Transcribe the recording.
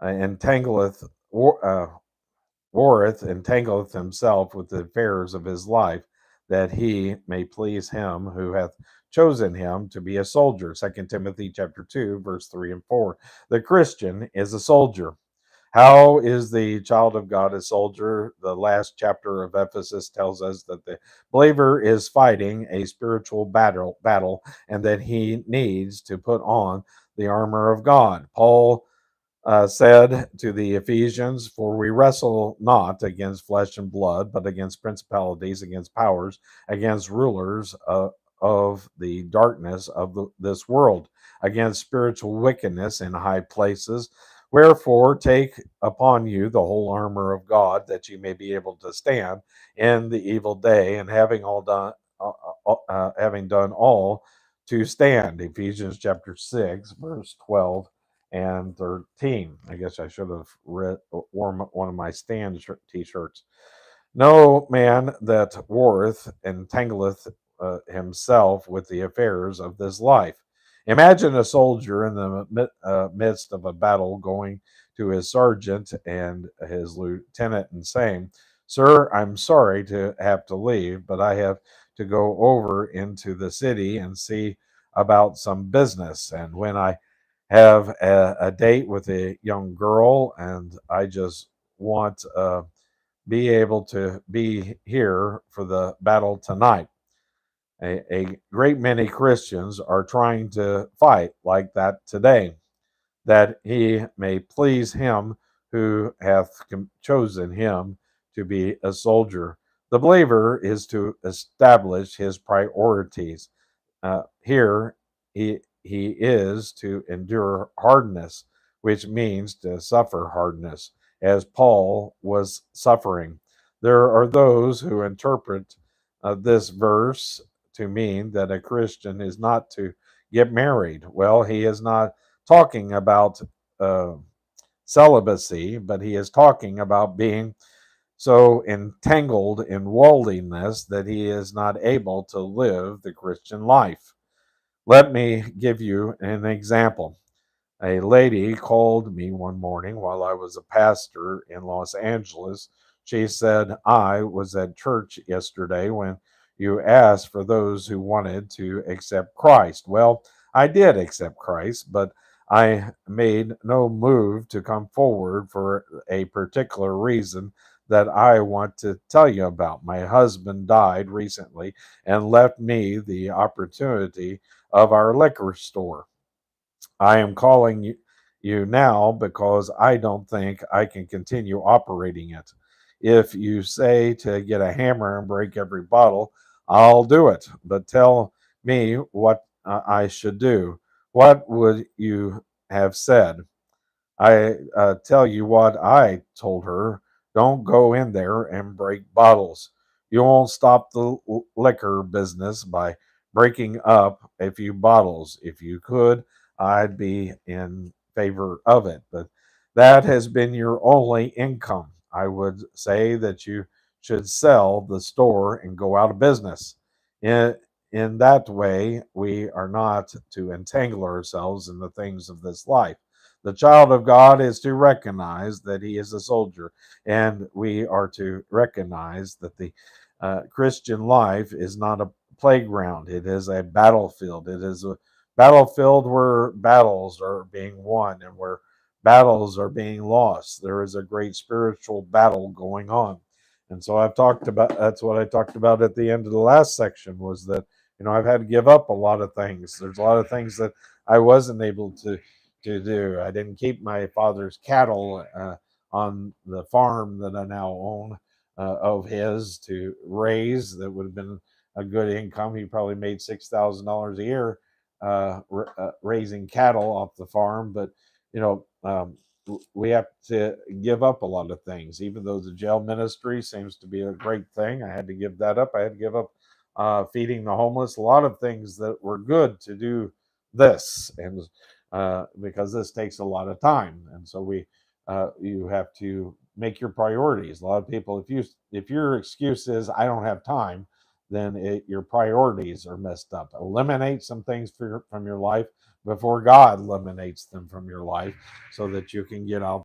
entangleth warreth entangleth himself with the affairs of his life, that he may please him who hath chosen him to be a soldier. 2 Timothy chapter 2, verse 3 and 4. The Christian is a soldier. How is the child of God a soldier? The last chapter of Ephesus tells us that the believer is fighting a spiritual battle, and that he needs to put on the armor of God. Paul said to the Ephesians, "For we wrestle not against flesh and blood, but against principalities, against powers, against rulers of the darkness of this world, against spiritual wickedness in high places. Wherefore, take upon you the whole armor of God, that you may be able to stand in the evil day, and having done all, to stand." Ephesians chapter 6, verse 12 and 13. I guess I should have worn one of my stand t-shirts. No man that warreth entangleth himself with the affairs of this life. Imagine a soldier in the midst of a battle going to his sergeant and his lieutenant and saying, "Sir, I'm sorry to have to leave, but I have to go over into the city and see about some business. And when I have a date with a young girl, and I just want be able to be here for the battle tonight." A great many Christians are trying to fight like that today, that he may please him who hath chosen him to be a soldier. The believer is to establish his priorities. Here, he is to endure hardness, which means to suffer hardness, as Paul was suffering. There are those who interpret this verse to mean that a Christian is not to get married. Well, he is not talking about uh, celibacy, but he is talking about being so entangled in worldliness that he is not able to live the Christian life. Let me give you an example. A lady called me one morning while I was a pastor in Los Angeles. She said, "I was at church yesterday when you asked for those who wanted to accept Christ." Well, I did accept Christ, but I made no move to come forward for a particular reason that I want to tell you about. My husband died recently and left me the opportunity of our liquor store. I am calling you now because I don't think I can continue operating it. If you say to get a hammer and break every bottle, I'll do it. But tell me what I should do. What would you have said? I tell you what I told her. Don't go in there and break bottles. You won't stop the liquor business by breaking up a few bottles. If you could, I'd be in favor of it. But that has been your only income. I would say that you should sell the store and go out of business. In, in that way, we are not to entangle ourselves in the things of this life. The child of God is to recognize that he is a soldier, and we are to recognize that the Christian life is not a playground, it is a battlefield. It is a battlefield where battles are being won and where battles are being lost. There is a great spiritual battle going on. And so I've talked about that's what I talked about at the end of the last section was that I've had to give up a lot of things. There's a lot of things that I wasn't able to do. I didn't keep my father's cattle on the farm that I now own of his to raise. That would have been a good income. He probably made $6,000 a year raising cattle off the farm. But you know, we have to give up a lot of things. Even though the jail ministry seems to be a great thing, I had to give that up. I had to give up feeding the homeless. A lot of things that were good to do this, and because this takes a lot of time, and so you have to make your priorities. A lot of people, if your excuse is I don't have time, then your priorities are messed up. Eliminate some things from your life before God eliminates them from your life, so that you can get out